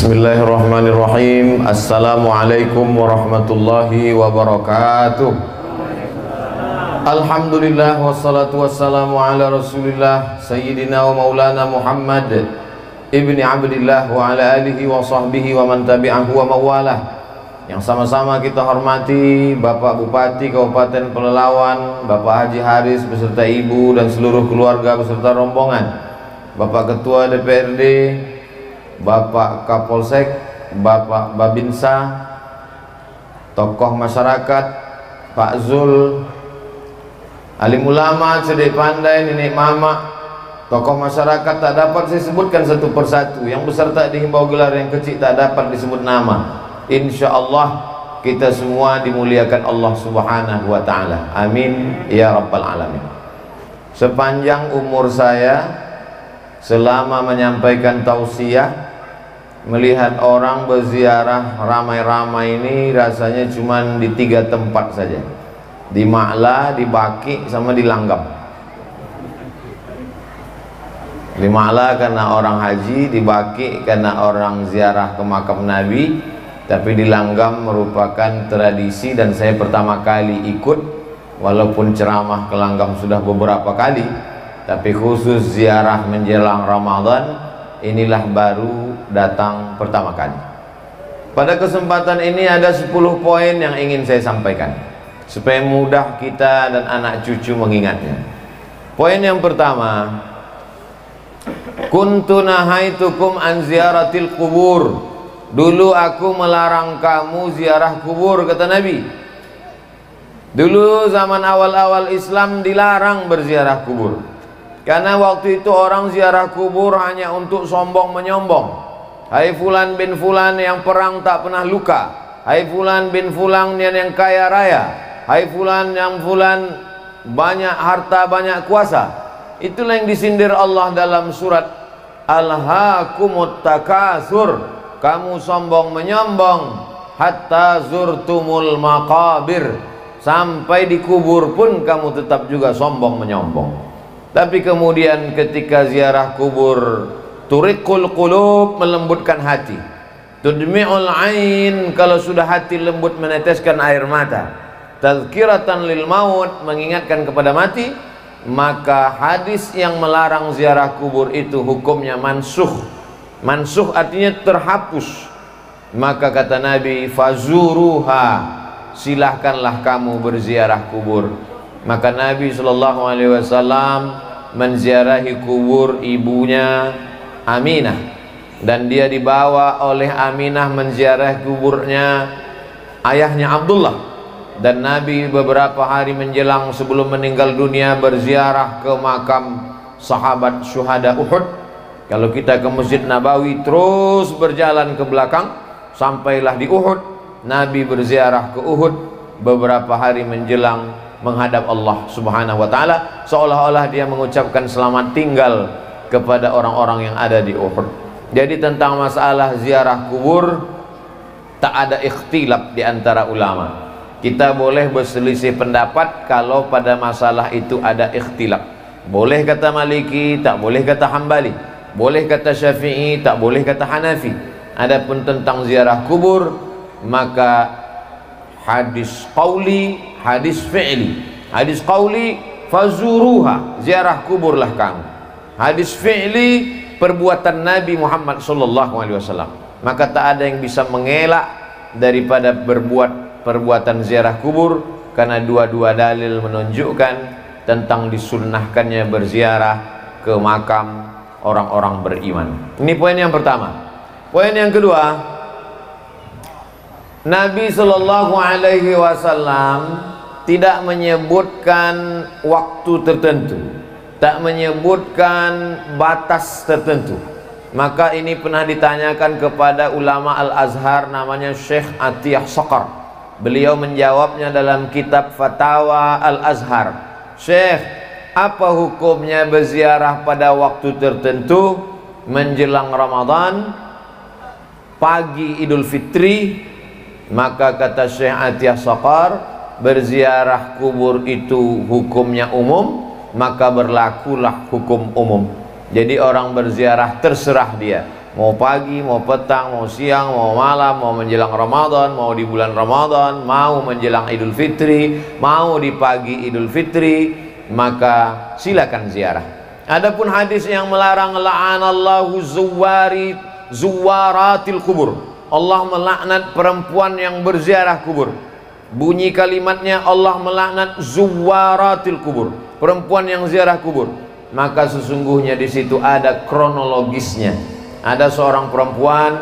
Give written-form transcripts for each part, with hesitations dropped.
Bismillahirrahmanirrahim. Assalamualaikum warahmatullahi wabarakatuh. Alhamdulillah wassalatu wassalamu ala rasulillah Sayyidina wa maulana Muhammad ibni Abdillah wa ala alihi wa sahbihi wa man tabi'ahu wa mawalah. Yang sama-sama kita hormati Bapak Bupati Kabupaten Pelalawan, Bapak Haji Haris beserta Ibu dan seluruh keluarga beserta rombongan, Bapak Ketua DPRD, Bapak Kapolsek, Bapak Babinsa, tokoh masyarakat, Pak Zul, alim ulama, cerdik pandai, nenek mama, tokoh masyarakat tak dapat saya sebutkan satu persatu. Yang besar tak dihimbau gelar, yang kecil tak dapat disebut nama. Insya Allah kita semua dimuliakan Allah Subhanahu wa Ta'ala. Amin ya Rabbal Alamin. Sepanjang umur saya, selama menyampaikan tausiah, melihat orang berziarah ramai-ramai ini rasanya cuma di 3 tempat saja, di Ma'la, di Baki, sama di Langgam. Di Ma'la karena orang haji, di Baki karena orang ziarah ke makam Nabi, tapi di Langgam merupakan tradisi dan saya pertama kali ikut, walaupun ceramah ke Langgam sudah beberapa kali, tapi khusus ziarah menjelang Ramadan inilah baru datang pertama kali. Pada kesempatan ini ada 10 poin yang ingin saya sampaikan supaya mudah kita dan anak cucu mengingatnya. Poin yang pertama, kuntu nahaitukum an ziyaratil kubur. Dulu aku melarang kamu ziarah kubur, kata Nabi. Dulu zaman awal-awal Islam dilarang berziarah kubur, karena waktu itu orang ziarah kubur hanya untuk sombong menyombong. Hai fulan bin fulan yang perang tak pernah luka, hai fulan bin fulan yang kaya raya, hai fulan yang fulan banyak harta banyak kuasa. Itulah yang disindir Allah dalam surat Alhaakumut Takatsur. Kamu sombong menyombong hatta zurtumul maqabir, sampai di kubur pun kamu tetap juga sombong menyombong. Tapi kemudian ketika ziarah kubur, turiqul qulub, melembutkan hati, tudmi'ul ain, kalau sudah hati lembut meneteskan air mata, tazkiratan lil maut, mengingatkan kepada mati, maka hadis yang melarang ziarah kubur itu hukumnya mansuh. Mansuh artinya terhapus. Maka kata Nabi, fazuruha, silahkanlah kamu berziarah kubur. Maka Nabi SAW menziarahi kubur ibunya Aminah, dan dia dibawa oleh Aminah menziarahi kuburnya ayahnya Abdullah. Dan Nabi beberapa hari menjelang sebelum meninggal dunia berziarah ke makam sahabat syuhada Uhud. Kalau kita ke Masjid Nabawi terus berjalan ke belakang sampailah di Uhud, Nabi berziarah ke Uhud beberapa hari menjelang menghadap Allah Subhanahu wa Ta'ala, seolah-olah dia mengucapkan selamat tinggal kepada orang-orang yang ada di Uhud. Jadi tentang masalah ziarah kubur tak ada ikhtilaf di antara ulama. Kita boleh berselisih pendapat kalau pada masalah itu ada ikhtilaf. Boleh kata Maliki, tak boleh kata Hambali. Boleh kata Syafi'i, tak boleh kata Hanafi. Adapun tentang ziarah kubur, maka hadis qauli, hadis fi'li. Hadis qauli, fazuruha, ziarah kuburlah kamu. Hadis fi'li, perbuatan Nabi Muhammad SAW. Maka tak ada yang bisa mengelak daripada berbuat perbuatan ziarah kubur, karena dua-dua dalil menunjukkan tentang disunnahkannya berziarah ke makam orang-orang beriman. Ini poin yang pertama. Poin yang kedua, Nabi SAW tidak menyebutkan waktu tertentu, tak menyebutkan batas tertentu. Maka ini pernah ditanyakan kepada ulama Al-Azhar namanya Syekh Atiyah Saqar. Beliau menjawabnya dalam kitab Fatawa Al-Azhar. Syekh, apa hukumnya berziarah pada waktu tertentu menjelang Ramadan, pagi Idul Fitri? Maka kata Syekh Atiyah Saqar, berziarah kubur itu hukumnya umum, maka berlakulah hukum umum. Jadi orang berziarah terserah dia, mau pagi, mau petang, mau siang, mau malam, mau menjelang Ramadan, mau di bulan Ramadan, mau menjelang Idul Fitri, mau di pagi Idul Fitri, maka silakan ziarah. Adapun hadis yang melarang, la'anallahu zuwaratil kubur, Allah melaknat perempuan yang berziarah kubur. Bunyi kalimatnya, Allah melaknat zuwaratil kubur, perempuan yang ziarah kubur. Maka sesungguhnya di situ ada kronologisnya. Ada seorang perempuan,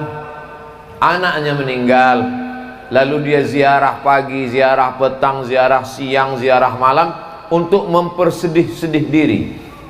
anaknya meninggal, lalu dia ziarah pagi, ziarah petang, ziarah siang, ziarah malam untuk mempersedih-sedih diri.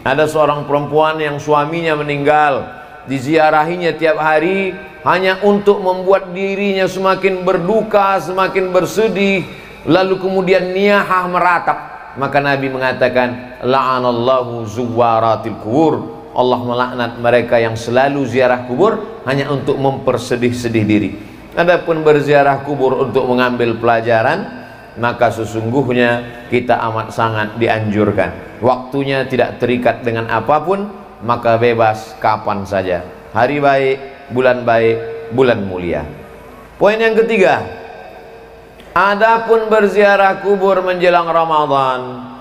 Ada seorang perempuan yang suaminya meninggal, diziarahinya tiap hari hanya untuk membuat dirinya semakin berduka, semakin bersedih, lalu kemudian niyahah meratap. Maka Nabi mengatakan, la'anallahu zuwaratil kubur, Allah melaknat mereka yang selalu ziarah kubur hanya untuk mempersedih-sedih diri. Adapun berziarah kubur untuk mengambil pelajaran, maka sesungguhnya kita amat sangat dianjurkan. Waktunya tidak terikat dengan apapun, maka bebas kapan saja. Hari baik, bulan mulia. Poin yang ketiga, adapun berziarah kubur menjelang Ramadan,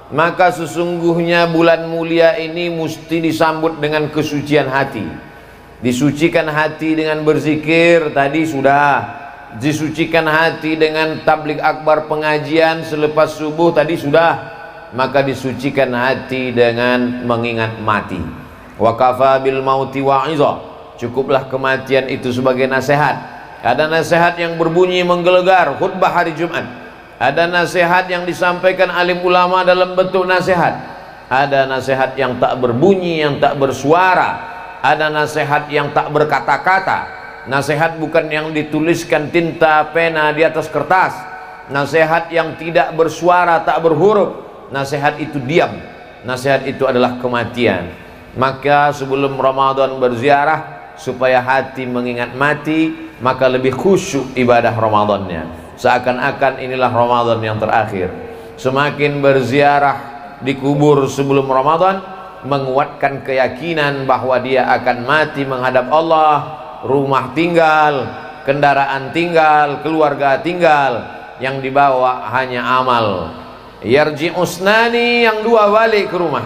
maka sesungguhnya bulan mulia ini mesti disambut dengan kesucian hati. Disucikan hati dengan berzikir, tadi sudah. Disucikan hati dengan tabligh akbar pengajian selepas subuh, tadi sudah. Maka disucikan hati dengan mengingat mati. Wa kafa bil mauti wa'iza, cukuplah kematian itu sebagai nasihat. Ada nasihat yang berbunyi menggelegar, khutbah hari Jumat. Ada nasihat yang disampaikan alim ulama dalam bentuk nasihat. Ada nasihat yang tak berbunyi, yang tak bersuara. Ada nasihat yang tak berkata-kata. Nasihat bukan yang dituliskan tinta pena di atas kertas. Nasihat yang tidak bersuara, tak berhuruf. Nasihat itu diam. Nasihat itu adalah kematian. Maka sebelum Ramadan berziarah, supaya hati mengingat mati, maka lebih khusyuk ibadah Ramadannya. Seakan-akan inilah Ramadan yang terakhir. Semakin berziarah di kubur sebelum Ramadan, menguatkan keyakinan bahwa dia akan mati menghadap Allah. Rumah tinggal, kendaraan tinggal, keluarga tinggal, yang dibawa hanya amal. Yarji'usnani, yang dua balik ke rumah.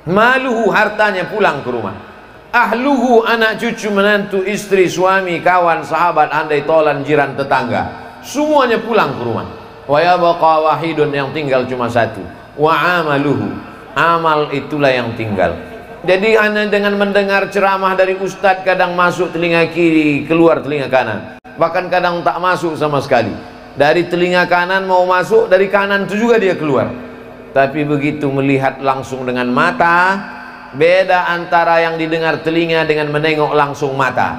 Maluhu, hartanya pulang ke rumah. Ahluhu, anak cucu menantu istri suami kawan sahabat andai tolan jiran tetangga, semuanya pulang ke rumah. Wa yabqa wahidun, yang tinggal cuma satu. Wa amaluhu, amal itulah yang tinggal. Jadi hanya dengan mendengar ceramah dari ustadz, kadang masuk telinga kiri, keluar telinga kanan. Bahkan kadang tak masuk sama sekali. Dari telinga kanan mau masuk, dari kanan itu juga dia keluar. Tapi begitu melihat langsung dengan mata, beda antara yang didengar telinga dengan menengok langsung mata.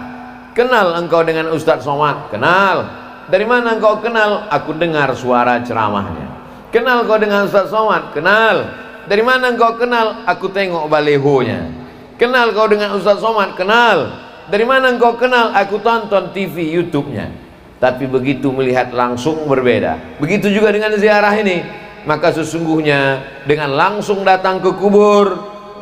Kenal engkau dengan Ustadz Somad? Kenal. Dari mana engkau kenal? Aku dengar suara ceramahnya. Kenal kau dengan Ustadz Somad? Kenal. Dari mana engkau kenal? Aku tengok balehonya. Kenal kau dengan Ustadz Somad? Kenal. Dari mana engkau kenal? Aku tonton TV YouTube-nya. Tapi begitu melihat langsung berbeda. Begitu juga dengan ziarah ini. Maka sesungguhnya dengan langsung datang ke kubur,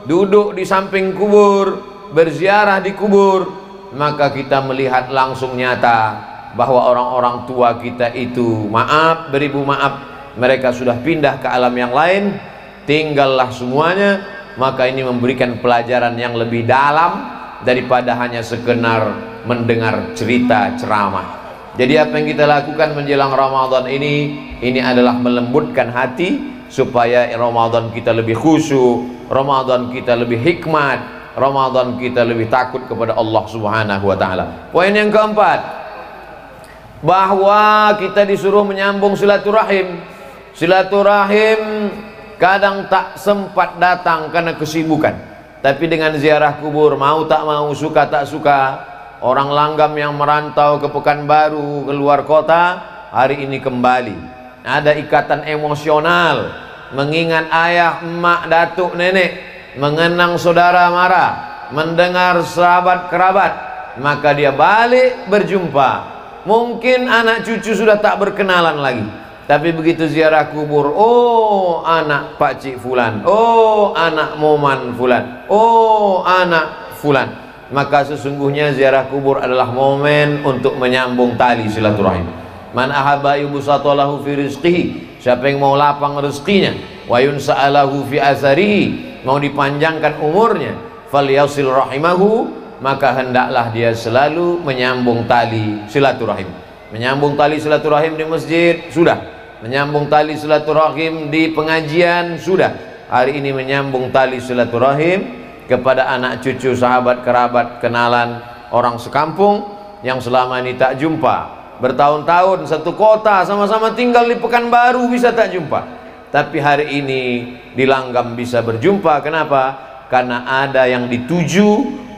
duduk di samping kubur, berziarah di kubur, maka kita melihat langsung nyata bahwa orang-orang tua kita itu, maaf, beribu maaf, mereka sudah pindah ke alam yang lain, tinggallah semuanya. Maka ini memberikan pelajaran yang lebih dalam daripada hanya sekedar mendengar cerita ceramah. Jadi apa yang kita lakukan menjelang Ramadan ini adalah melembutkan hati supaya Ramadan kita lebih khusyuk, Ramadan kita lebih hikmat, Ramadan kita lebih takut kepada Allah Subhanahu wa taala. Poin yang keempat, bahwa kita disuruh menyambung silaturahim. Silaturahim kadang tak sempat datang karena kesibukan. Tapi dengan ziarah kubur, mau tak mau, suka tak suka, orang langgam yang merantau ke Pekanbaru, ke luar kota, hari ini kembali. Ada ikatan emosional, mengingat ayah, emak, datuk, nenek, mengenang saudara mara, mendengar sahabat kerabat, maka dia balik berjumpa. Mungkin anak cucu sudah tak berkenalan lagi, tapi begitu ziarah kubur, oh anak Pak Cik Fulan, oh anak Moman Fulan, oh anak Fulan, maka sesungguhnya ziarah kubur adalah momen untuk menyambung tali silaturahim. Man ahabba yubsatalahu fi rizqihi, siapa yang mau lapang rezekinya, wa yunsa'alahu fi atharihi, mau dipanjangkan umurnya, falyasil rahimahu, maka hendaklah dia selalu menyambung tali silaturahim. Menyambung tali silaturahim di masjid sudah, menyambung tali silaturahim di pengajian sudah. Hari ini menyambung tali silaturahim kepada anak cucu, sahabat, kerabat, kenalan, orang sekampung yang selama ini tak jumpa. Bertahun-tahun satu kota, sama-sama tinggal di Pekanbaru bisa tak jumpa, tapi hari ini di Langgam bisa berjumpa. Kenapa? Karena ada yang dituju,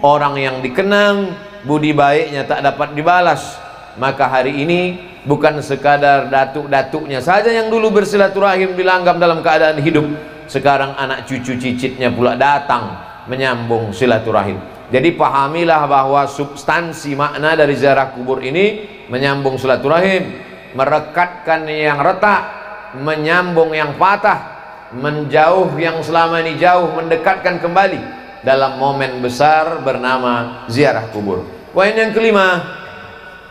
orang yang dikenang, budi baiknya tak dapat dibalas. Maka hari ini bukan sekadar datuk-datuknya saja yang dulu bersilaturahim di Langgam dalam keadaan hidup, sekarang anak cucu cicitnya pula datang menyambung silaturahim. Jadi pahamilah bahwa substansi makna dari ziarah kubur ini menyambung silaturahim, merekatkan yang retak, menyambung yang patah, menjauh yang selama ini jauh, mendekatkan kembali dalam momen besar bernama ziarah kubur. Poin yang kelima,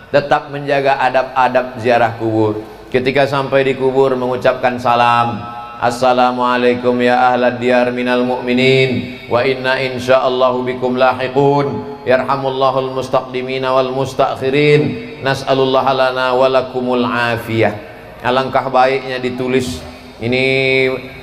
tetap menjaga adab-adab ziarah kubur. Ketika sampai di kubur mengucapkan salam, assalamualaikum ya ahlad diyar minal mu'minin wa inna insyaallahu bikum lahiqun yarhamullahul mustaqdimina wal mustakhirin nas'alullaha lana walakumul afiyah. Alangkah baiknya ditulis. Ini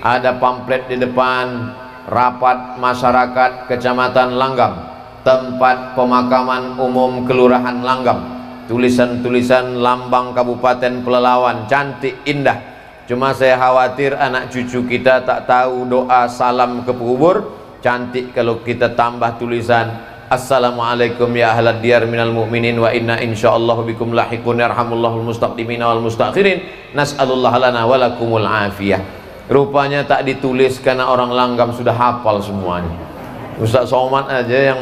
ada pamflet di depan rapat masyarakat Kecamatan Langgam, tempat pemakaman umum Kelurahan Langgam. Tulisan-tulisan lambang Kabupaten Pelalawan, cantik, indah. Cuma saya khawatir anak cucu kita tak tahu doa salam ke kubur. Cantik kalau kita tambah tulisan assalamualaikum ya ahlad diyar minal mu'minin wa inna insyaallahu bikum lahiqun yarhamullahul mustaqdimina wal mustakhirin nas'alullaha lana walakumul afiyah. Rupanya tak ditulis karena orang Langgam sudah hafal semuanya. Ustaz Somad aja yang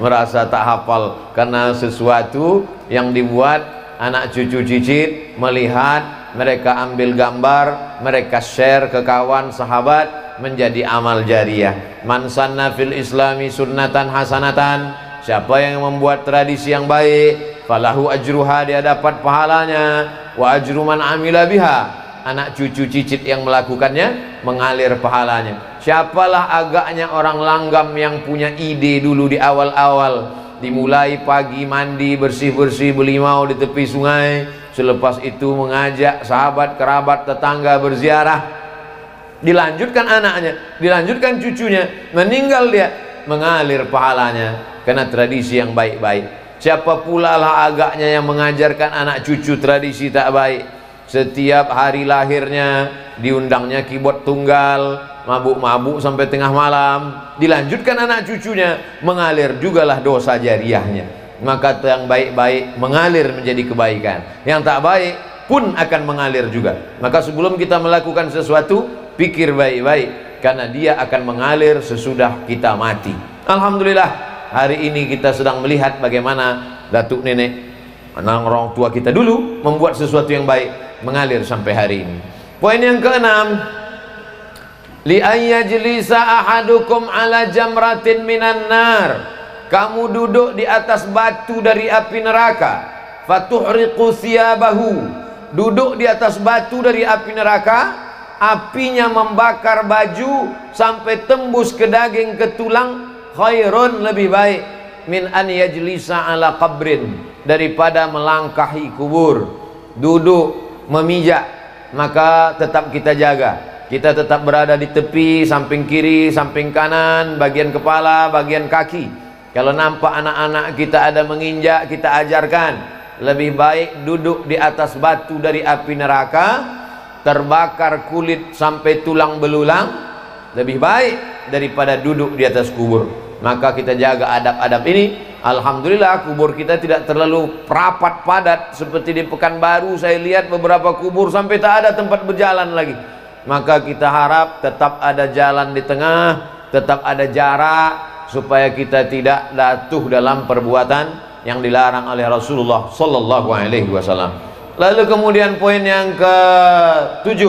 merasa tak hafal karena sesuatu yang dibuat anak cucu cicit melihat, mereka ambil gambar, mereka share ke kawan sahabat, menjadi amal jariah. Man sanna fil islami sunnatan hasanatan, siapa yang membuat tradisi yang baik, falahu ajruha, dia dapat pahalanya, wa ajru man amila biha, anak cucu cicit yang melakukannya mengalir pahalanya. Siapalah agaknya orang Langgam yang punya ide dulu di awal-awal, dimulai pagi mandi bersih-bersih belimau di tepi sungai, selepas itu mengajak sahabat, kerabat, tetangga berziarah, dilanjutkan anaknya, dilanjutkan cucunya, meninggal dia, mengalir pahalanya karena tradisi yang baik-baik. Siapa pula lah agaknya yang mengajarkan anak cucu tradisi tak baik? Setiap hari lahirnya diundangnya keyboard tunggal, mabuk-mabuk sampai tengah malam, dilanjutkan anak cucunya, mengalir jugalah dosa jariahnya. Maka yang baik-baik mengalir menjadi kebaikan, yang tak baik pun akan mengalir juga. Maka sebelum kita melakukan sesuatu, pikir baik-baik, karena dia akan mengalir sesudah kita mati. Alhamdulillah, hari ini kita sedang melihat bagaimana datuk nenek, orang tua kita dulu membuat sesuatu yang baik, mengalir sampai hari ini. Poin yang keenam, li ayyajlisa ahadukum ala jamratin minan nar, kamu duduk di atas batu dari api neraka, fatuhriqu thiyabahu, duduk di atas batu dari api neraka, apinya membakar baju sampai tembus ke daging, ke tulang, khairun, lebih baik, min an yajlisa ala qabrin, daripada melangkahi kubur, duduk memijak. Maka tetap kita jaga, kita tetap berada di tepi, samping kiri, samping kanan, bagian kepala, bagian kaki. Kalau nampak anak-anak kita ada menginjak, kita ajarkan, lebih baik duduk di atas batu dari api neraka, terbakar kulit sampai tulang belulang, lebih baik daripada duduk di atas kubur. Maka kita jaga adab-adab ini. Alhamdulillah kubur kita tidak terlalu rapat padat seperti di Pekanbaru. Saya lihat beberapa kubur sampai tak ada tempat berjalan lagi. Maka kita harap tetap ada jalan di tengah, tetap ada jarak, supaya kita tidak jatuh dalam perbuatan yang dilarang oleh Rasulullah sallallahu alaihi wasallam. Lalu kemudian poin yang ke-7,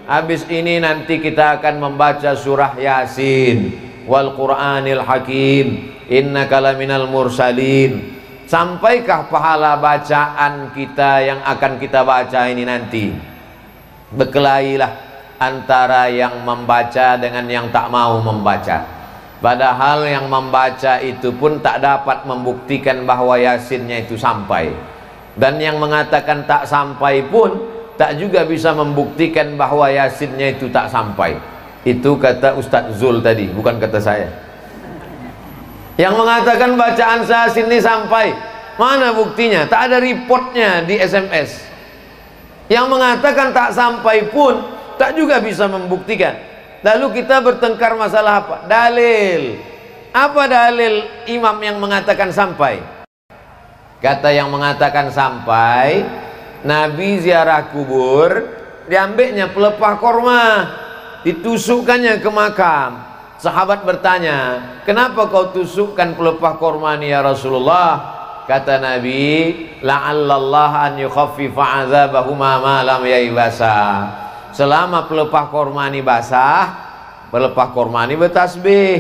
habis ini nanti kita akan membaca surah Yasin wal Qur'anil Hakim. innaka laminal mursalin. Sampaikah pahala bacaan kita yang akan kita baca ini nanti? Berkelailah antara yang membaca dengan yang tak mau membaca. Padahal yang membaca itu pun tak dapat membuktikan bahwa Yasinnya itu sampai. Dan yang mengatakan tak sampai pun tak juga bisa membuktikan bahwa Yasinnya itu tak sampai. Itu kata Ustadz Zul tadi, bukan kata saya. Yang mengatakan bacaan Yasin ini sampai, mana buktinya? Tak ada reportnya di SMS. Yang mengatakan tak sampai pun tak juga bisa membuktikan. Lalu kita bertengkar masalah apa? Dalil. Apa dalil imam yang mengatakan sampai? Kata yang mengatakan sampai, Nabi ziarah kubur, diambilnya pelepah korma, ditusukkannya ke makam. Sahabat bertanya, kenapa kau tusukkan pelepah korma ini ya Rasulullah? Kata Nabi, la'allallah an yukhaffifa azabahuma ma lam yaibasa. Selama pelepah korma ini basah, pelepah korma ini bertasbih,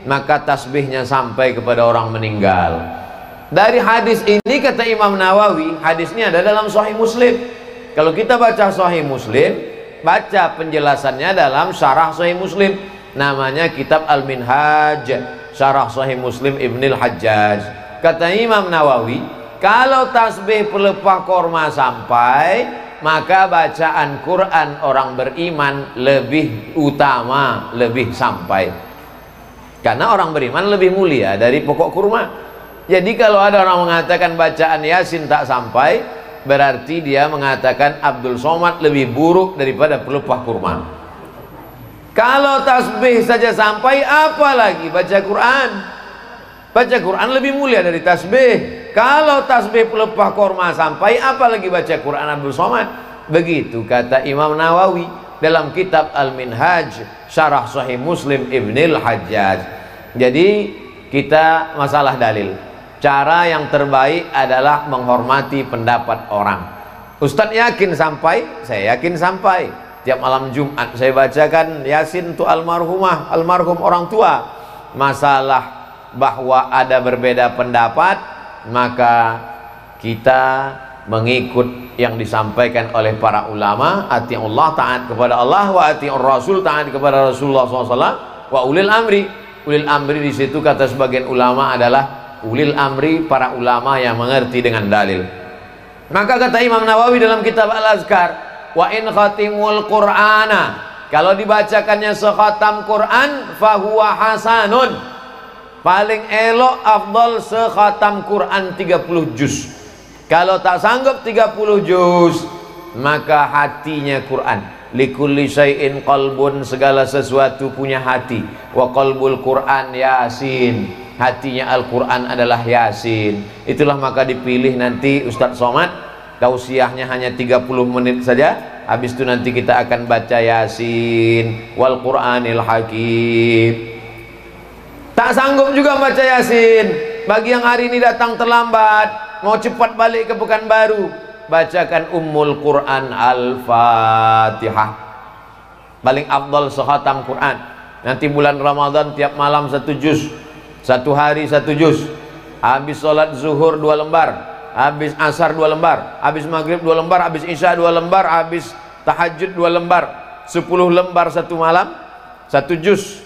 maka tasbihnya sampai kepada orang meninggal. Dari hadis ini kata Imam Nawawi, hadis ini ada dalam Sahih Muslim. Kalau kita baca Sahih Muslim, baca penjelasannya dalam Syarah Sahih Muslim, namanya kitab Al-Minhaj, Syarah Sahih Muslim Ibnul Hajjaj. Kata Imam Nawawi, kalau tasbih pelepah korma sampai, maka bacaan Quran orang beriman lebih utama, lebih sampai. Karena orang beriman lebih mulia dari pokok kurma. Jadi kalau ada orang mengatakan bacaan Yasin tak sampai, berarti dia mengatakan Abdul Somad lebih buruk daripada pelepah kurma. Kalau tasbih saja sampai, apalagi baca Quran? Baca Quran lebih mulia dari tasbih. Kalau tasbih pelepah korma sampai, apalagi baca Quran Abdul Somad. Begitu kata Imam Nawawi dalam kitab Al-Minhaj, Syarah Sahih Muslim Ibnul Hajjaj. Jadi kita masalah dalil. Cara yang terbaik adalah menghormati pendapat orang. Ustadz yakin sampai, saya yakin sampai. Tiap malam Jumat saya bacakan Yasin untuk almarhumah, almarhum orang tua. Masalah bahwa ada berbeda pendapat, maka kita mengikut yang disampaikan oleh para ulama. Ati'ullah, taat kepada Allah, wa ati'ur rasul, taat kepada Rasulullah SAW, wa ulil amri. Ulil amri di situ kata sebagian ulama adalah ulil amri, para ulama yang mengerti dengan dalil. Maka kata Imam Nawawi dalam kitab Al-Azkar, wa in khatimul qur'ana, kalau dibacakannya sekhatam Quran, fahuwa hasanun, paling elok afdal sekhatam Quran 30 juz. Kalau tak sanggup 30 juz, maka hatinya Quran. Likulli syai'in qalbun, segala sesuatu punya hati. Wa qalbul Quran Yasin, hatinya Al-Quran adalah Yasin. Itulah maka dipilih nanti Ustadz Somad, tausiahnya hanya 30 menit saja. Habis itu nanti kita akan baca Yasin wal Quranil Hakim. Tak sanggup juga baca Yasin, bagi yang hari ini datang terlambat, mau cepat balik ke Pekanbaru, bacakan Ummul Quran Al-Fatihah. Paling afdal sekhatam Quran. Nanti bulan Ramadan tiap malam 1 juz, 1 hari 1 juz. Habis sholat zuhur 2 lembar, habis asar 2 lembar, habis maghrib 2 lembar, habis isya 2 lembar, habis tahajud 2 lembar. 10 lembar 1 malam, 1 juz,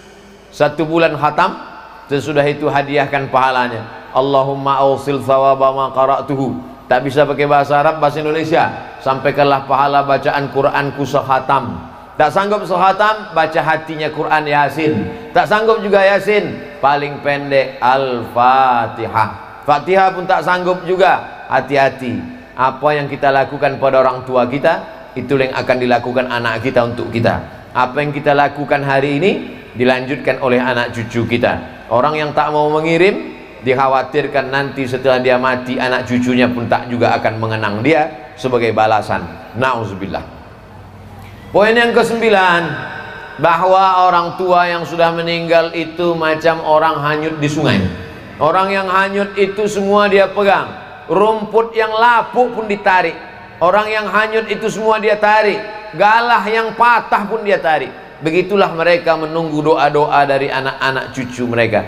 1 bulan khatam. Sesudah itu hadiahkan pahalanya. Allahumma awsil thawaba ma qara'tuhu. Tak bisa pakai bahasa Arab, bahasa Indonesia. Sampaikanlah pahala bacaan Quranku sekhatam. Tak sanggup sekhatam, baca hatinya Quran Yasin. Tak sanggup juga Yasin, paling pendek Al-Fatihah. Fatihah pun tak sanggup juga, hati-hati. Apa yang kita lakukan pada orang tua kita, itu yang akan dilakukan anak kita untuk kita. Apa yang kita lakukan hari ini, dilanjutkan oleh anak cucu kita. Orang yang tak mau mengirim, dikhawatirkan nanti setelah dia mati, anak cucunya pun tak juga akan mengenang dia sebagai balasan. Nauzubillah. Poin yang ke-9, bahwa orang tua yang sudah meninggal itu macam orang hanyut di sungai. Orang yang hanyut itu semua dia pegang. Rumput yang lapuk pun ditarik. Orang yang hanyut itu semua dia tarik. Galah yang patah pun dia tarik. Begitulah mereka menunggu doa-doa dari anak-anak cucu mereka.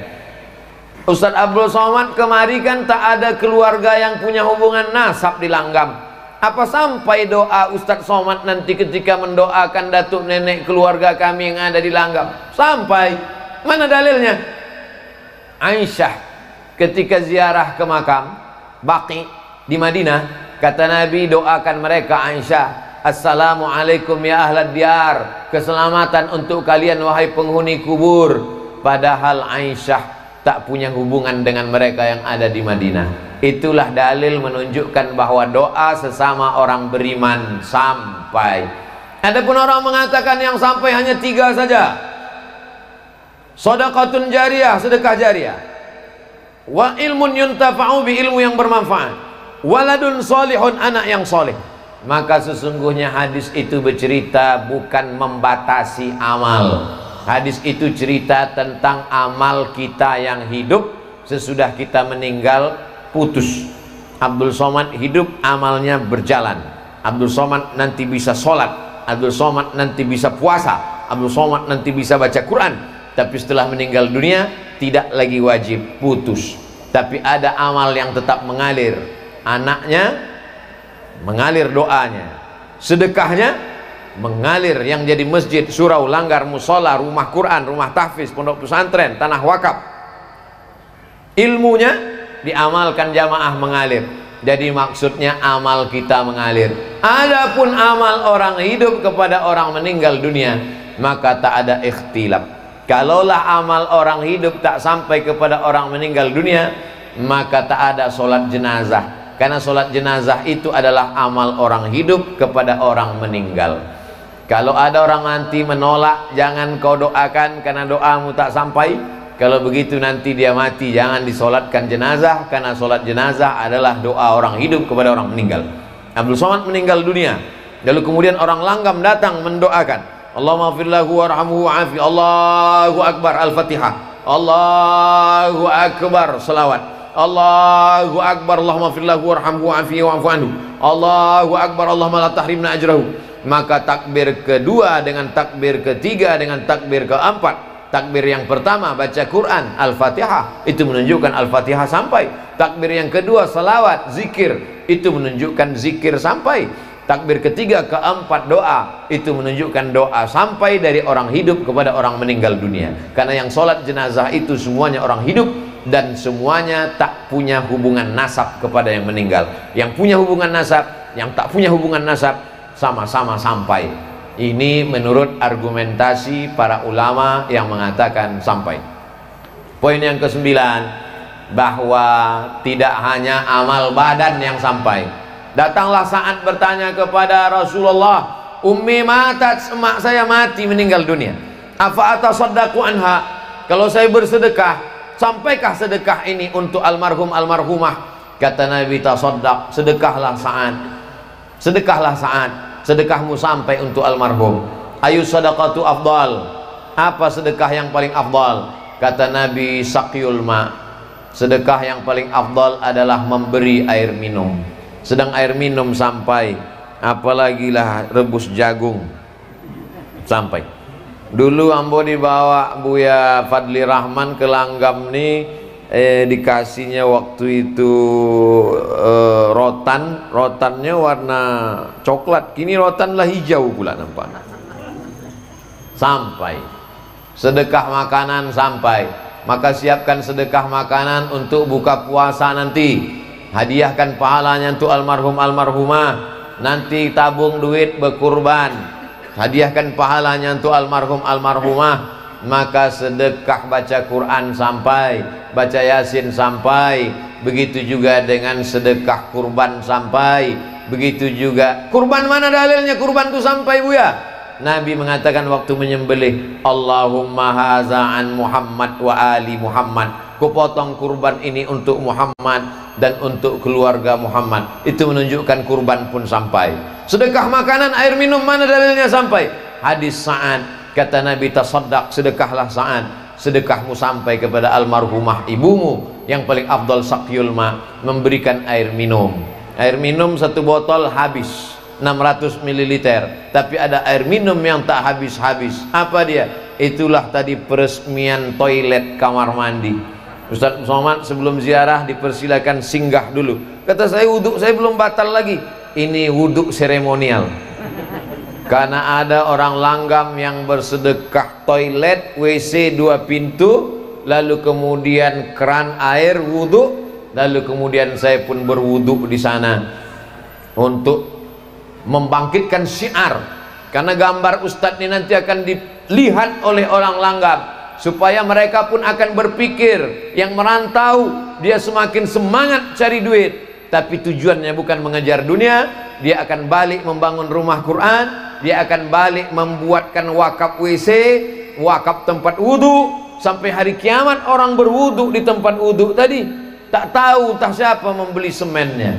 Ustadz Abdul Somad kemari kan tak ada keluarga yang punya hubungan nasab di Langgam. Apa sampai doa Ustadz Somad nanti ketika mendoakan datuk nenek keluarga kami yang ada di Langgam? Sampai. Mana dalilnya? Aisyah ketika ziarah ke makam Baqi di Madinah, kata Nabi, doakan mereka Aisyah, assalamualaikum ya ahlad diyar, keselamatan untuk kalian wahai penghuni kubur. Padahal Aisyah tak punya hubungan dengan mereka yang ada di Madinah. Itulah dalil menunjukkan bahwa doa sesama orang beriman sampai. Adapun orang mengatakan yang sampai hanya 3 saja. Shadaqatun jariyah, sedekah jariyah. Wa ilmun yuntafa'u bi, ilmu yang bermanfaat. Waladun solihun, anak yang soleh. Maka sesungguhnya hadis itu bercerita bukan membatasi amal. Hadis itu cerita tentang amal kita yang hidup, sesudah kita meninggal putus. Abdul Somad hidup, amalnya berjalan. Abdul Somad nanti bisa sholat, Abdul Somad nanti bisa puasa, Abdul Somad nanti bisa baca Quran. Tapi setelah meninggal dunia tidak lagi wajib, putus. Tapi ada amal yang tetap mengalir. Anaknya mengalir doanya, sedekahnya mengalir, yang jadi masjid, surau, langgar, musola, rumah Quran, rumah tahfiz, pondok pesantren, tanah wakaf. Ilmunya diamalkan jamaah mengalir. Jadi maksudnya amal kita mengalir. Adapun amal orang hidup kepada orang meninggal dunia, maka tak ada ikhtilaf. Kalaulah amal orang hidup tak sampai kepada orang meninggal dunia, maka tak ada sholat jenazah. Karena sholat jenazah itu adalah amal orang hidup kepada orang meninggal. Kalau ada orang nanti menolak, jangan kau doakan karena doamu tak sampai. Kalau begitu nanti dia mati, jangan disolatkan jenazah, karena solat jenazah adalah doa orang hidup kepada orang meninggal. Abdul Somad meninggal dunia, lalu kemudian orang Langgam datang mendoakan, Allahumma firlahu warhamhu wa'afi. Allahu Akbar, Al-Fatihah. Allahu Akbar, salawat. Allahu Akbar, Allahumma firlahu warhamhu wa'afi wa'afu anhu. Allahu Akbar, Allahumma la tahrimna ajrahu. Maka takbir kedua dengan takbir ketiga dengan takbir keempat, takbir yang pertama baca Quran, Al-Fatihah, itu menunjukkan Al-Fatihah sampai. Takbir yang kedua salawat, zikir, itu menunjukkan zikir sampai. Takbir ketiga keempat doa, itu menunjukkan doa sampai dari orang hidup kepada orang meninggal dunia. Karena yang sholat jenazah itu semuanya orang hidup, dan semuanya tak punya hubungan nasab kepada yang meninggal. Yang punya hubungan nasab, yang tak punya hubungan nasab, sama-sama sampai. Ini menurut argumentasi para ulama yang mengatakan sampai. Poin yang ke-9, bahwa tidak hanya amal badan yang sampai. Datanglah saat bertanya kepada Rasulullah, ummi matat, emak saya mati meninggal dunia, afa atasaddaqu anha, kalau saya bersedekah, sampaikah sedekah ini untuk almarhum almarhumah? Kata Nabi, tasaddaq, sedekahlah saat, sedekahlah saat, sedekahmu sampai untuk almarhum. Ayu sadaqatu afdal, apa sedekah yang paling afdal? Kata Nabi, saqyul ma, sedekah yang paling afdal adalah memberi air minum. Sedang air minum sampai, apalagi lah rebus jagung sampai. Dulu ambo dibawa Buya Fadli Rahman ke Langgam nih, dikasihnya waktu itu rotannya warna coklat, kini rotanlah hijau pula nampak. Sampai sedekah makanan sampai, maka siapkan sedekah makanan untuk buka puasa nanti, hadiahkan pahalanya untuk almarhum almarhumah, nanti tabung duit berkurban, hadiahkan pahalanya untuk almarhum almarhumah. Maka sedekah baca Quran sampai, baca Yasin sampai, begitu juga dengan sedekah kurban sampai, begitu juga kurban. Mana dalilnya kurban itu sampai, Buya? Nabi mengatakan waktu menyembelih, Allahumma haza an Muhammad wa ali Muhammad, kupotong kurban ini untuk Muhammad dan untuk keluarga Muhammad. Itu menunjukkan kurban pun sampai. Sedekah makanan, air minum, mana dalilnya sampai? Hadis Sa'ad, kata Nabi, tasaddaq, sedekahlah saat, sedekahmu sampai kepada almarhumah ibumu. Yang paling afdal saqyul ma, memberikan air minum. Air minum satu botol habis 600 ml, tapi ada air minum yang tak habis-habis. Apa dia? Itulah tadi peresmian toilet kamar mandi. Ustaz Somad sebelum ziarah dipersilakan singgah dulu. Kata saya, wudhu saya belum batal lagi. Ini wudhu seremonial. Karena ada orang langgam yang bersedekah toilet WC 2 pintu, lalu kemudian keran air wudhu, lalu kemudian saya pun berwudhu di sana untuk membangkitkan syiar. Karena gambar Ustadz ini nanti akan dilihat oleh orang langgam, supaya mereka pun akan berpikir, yang merantau dia semakin semangat cari duit, tapi tujuannya bukan mengejar dunia. Dia akan balik membangun rumah Quran, dia akan balik membuatkan wakaf WC, wakaf tempat wudhu. Sampai hari kiamat orang berwudhu di tempat wudhu tadi, tak tahu entah siapa membeli semennya,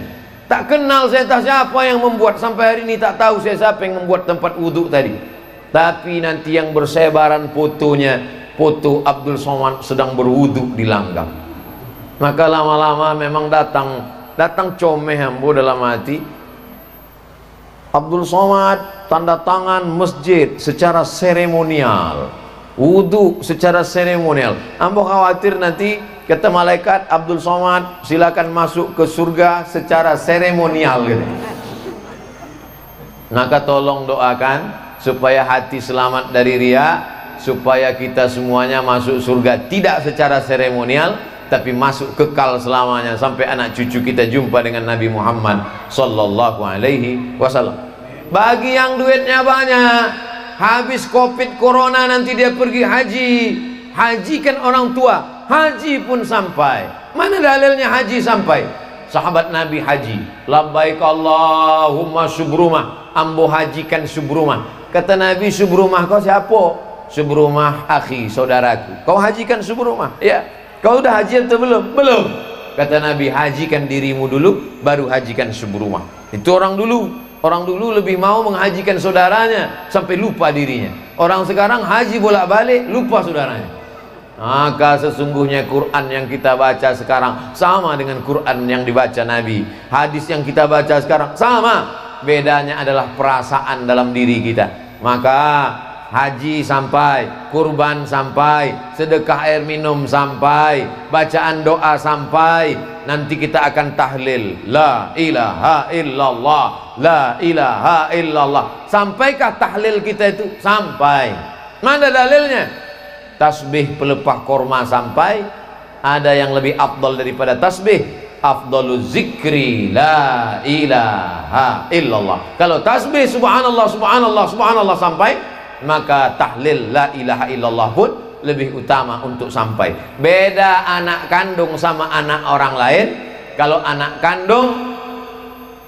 tak kenal saya entah siapa yang membuat. Sampai hari ini tak tahu saya siapa yang membuat tempat wudhu tadi. Tapi nanti yang bersebaran fotonya, foto Abdul Somad sedang berwudhu di langgam. Maka lama-lama memang datang comeh ambo dalam hati. Abdul Somad tanda tangan masjid secara seremonial, wudhu secara seremonial. Ambo khawatir nanti kata malaikat, Abdul Somad silakan masuk ke surga secara seremonial gitu. Maka tolong doakan supaya hati selamat dari riya, supaya kita semuanya masuk surga tidak secara seremonial, tapi masuk kekal selamanya sampai anak cucu kita jumpa dengan Nabi Muhammad sallallahu alaihi wasallam. Bagi yang duitnya banyak, habis covid corona nanti dia pergi haji. Haji kan orang tua, haji pun sampai. Mana dalilnya haji sampai? Sahabat Nabi haji, labbaik Allahumma subrumah, ambo hajikan subrumah. Kata Nabi, subrumah kau siapa? Subrumah akhi, saudaraku. Kau hajikan subrumah? Ya. Kau udah haji atau belum? Belum. Kata Nabi, hajikan dirimu dulu, baru hajikan subrumah. Itu orang dulu. Orang dulu lebih mau menghajikan saudaranya sampai lupa dirinya. Orang sekarang haji bolak-balik, lupa saudaranya. Maka sesungguhnya Quran yang kita baca sekarang sama dengan Quran yang dibaca Nabi. Hadis yang kita baca sekarang sama. Bedanya adalah perasaan dalam diri kita. Maka haji sampai, kurban sampai, sedekah air minum sampai, bacaan doa sampai, nanti kita akan tahlil la ilaha illallah, la ilaha illallah. Sampaikah tahlil kita itu? Sampai. Mana dalilnya? Tasbih pelepah korma sampai. Ada yang lebih afdal daripada tasbih, afdaluz zikri la ilaha illallah. Kalau tasbih subhanallah subhanallah subhanallah sampai, maka tahlil la ilaha illallah pun lebih utama untuk sampai. Beda anak kandung sama anak orang lain. Kalau anak kandung,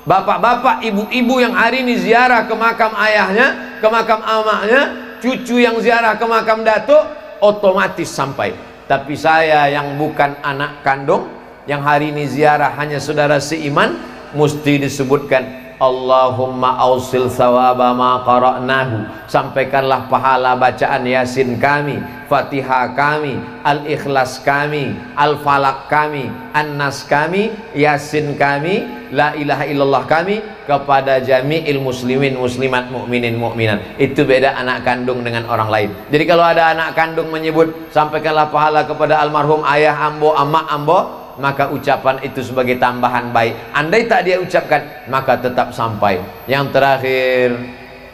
bapak-bapak, ibu-ibu yang hari ini ziarah ke makam ayahnya, ke makam amaknya, cucu yang ziarah ke makam datuk, otomatis sampai. Tapi saya yang bukan anak kandung, yang hari ini ziarah hanya saudara seiman, mesti disebutkan Allahumma ausil sawaba ma qara'nahu, sampaikanlah pahala bacaan Yasin kami, Fatihah kami, Al-Ikhlas kami, Al-Falaq kami, An-Nas kami, Yasin kami, La ilaha illallah kami kepada jami'il muslimin muslimat mu'minin mu'minat. Itu beda anak kandung dengan orang lain. Jadi kalau ada anak kandung menyebut sampaikanlah pahala kepada almarhum ayah ambo, amak ambo, maka ucapan itu sebagai tambahan baik. Andai tak dia ucapkan, maka tetap sampai. Yang terakhir,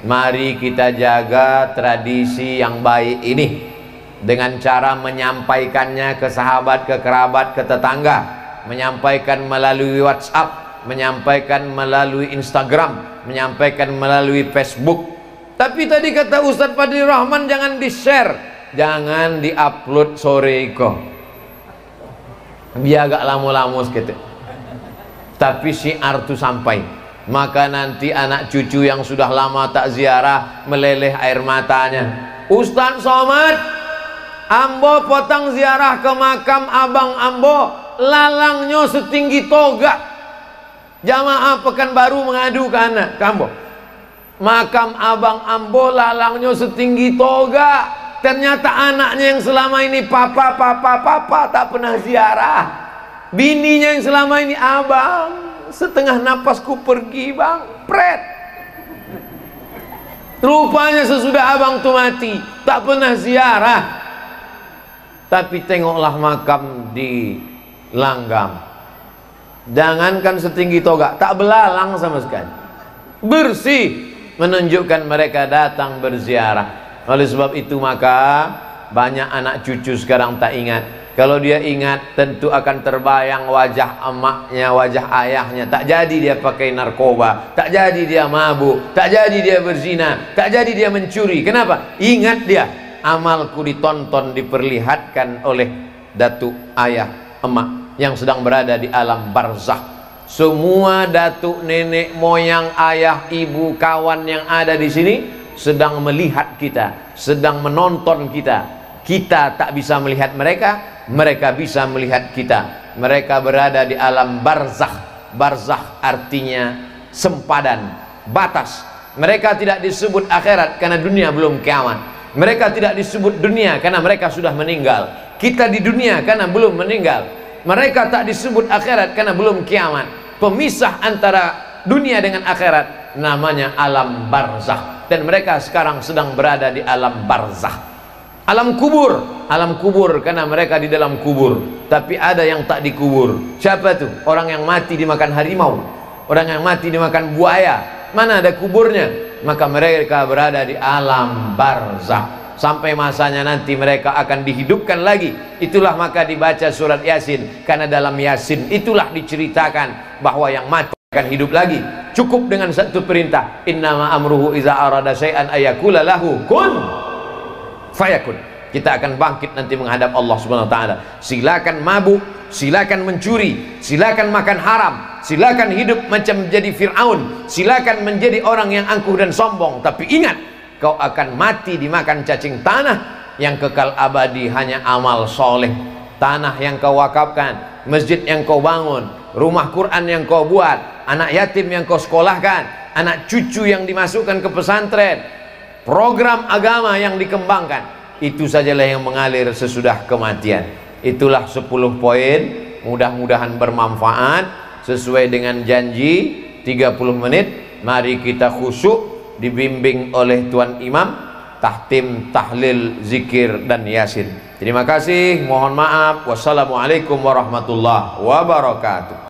mari kita jaga tradisi yang baik ini dengan cara menyampaikannya ke sahabat, ke kerabat, ke tetangga, menyampaikan melalui WhatsApp, menyampaikan melalui Instagram, menyampaikan melalui Facebook. Tapi tadi kata Ustadz Fadli Rahman, jangan di-share, jangan di-upload sore kok, biar agak lama-lama gitu. Tapi syiar itu sampai, maka nanti anak cucu yang sudah lama tak ziarah meleleh air matanya. Ustaz Somad, ambo potong ziarah ke makam abang ambo, lalangnya setinggi toga. Jamaah Pekanbaru mengadu ke anak kambo, makam abang ambo lalangnya setinggi toga. Ternyata anaknya yang selama ini papa tak pernah ziarah. Bininya yang selama ini abang, setengah napasku pergi bang, pret. Rupanya sesudah abang tuh mati, tak pernah ziarah. Tapi tengoklah makam di Langgam, jangankan setinggi toga, tak belalang sama sekali, bersih, menunjukkan mereka datang berziarah. Oleh sebab itu maka banyak anak cucu sekarang tak ingat. Kalau dia ingat tentu akan terbayang wajah emaknya, wajah ayahnya. Tak jadi dia pakai narkoba, tak jadi dia mabuk, tak jadi dia berzina, tak jadi dia mencuri. Kenapa? Ingat dia, amalku ditonton, diperlihatkan oleh datuk, ayah, emak yang sedang berada di alam barzakh. Semua datuk, nenek, moyang, ayah, ibu, kawan yang ada di sini sedang melihat kita, sedang menonton kita. Kita tak bisa melihat mereka, mereka bisa melihat kita. Mereka berada di alam barzakh. Barzakh artinya sempadan, batas. Mereka tidak disebut akhirat karena dunia belum kiamat. Mereka tidak disebut dunia karena mereka sudah meninggal. Kita di dunia karena belum meninggal. Mereka tak disebut akhirat karena belum kiamat. Pemisah antara dunia dengan akhirat namanya alam barzakh. Dan mereka sekarang sedang berada di alam barzakh. Alam kubur karena mereka di dalam kubur. Tapi ada yang tak dikubur. Siapa tuh? Orang yang mati dimakan harimau, orang yang mati dimakan buaya. Mana ada kuburnya? Maka mereka berada di alam barzakh sampai masanya nanti mereka akan dihidupkan lagi. Itulah maka dibaca surat Yasin, karena dalam Yasin itulah diceritakan bahwa yang mati akan hidup lagi. Cukup dengan satu perintah, innama amruhu iza arada syai'an ayakula lahu kun fayakun. Kita akan bangkit nanti menghadap Allah Subhanahu wa taala. Silakan mabuk, silakan mencuri, silakan makan haram, silakan hidup macam menjadi Fir'aun, silakan menjadi orang yang angkuh dan sombong, tapi ingat, kau akan mati dimakan cacing tanah. Yang kekal abadi hanya amal soleh. Tanah yang kau wakafkan, masjid yang kau bangun, rumah Quran yang kau buat, anak yatim yang kau sekolahkan, anak cucu yang dimasukkan ke pesantren, program agama yang dikembangkan, itu sajalah yang mengalir sesudah kematian. Itulah 10 poin, mudah-mudahan bermanfaat. Sesuai dengan janji 30 menit, mari kita khusyuk, dibimbing oleh Tuan Imam, tahtim, tahlil, zikir dan yasin. Terima kasih, mohon maaf. Wassalamualaikum warahmatullahi wabarakatuh.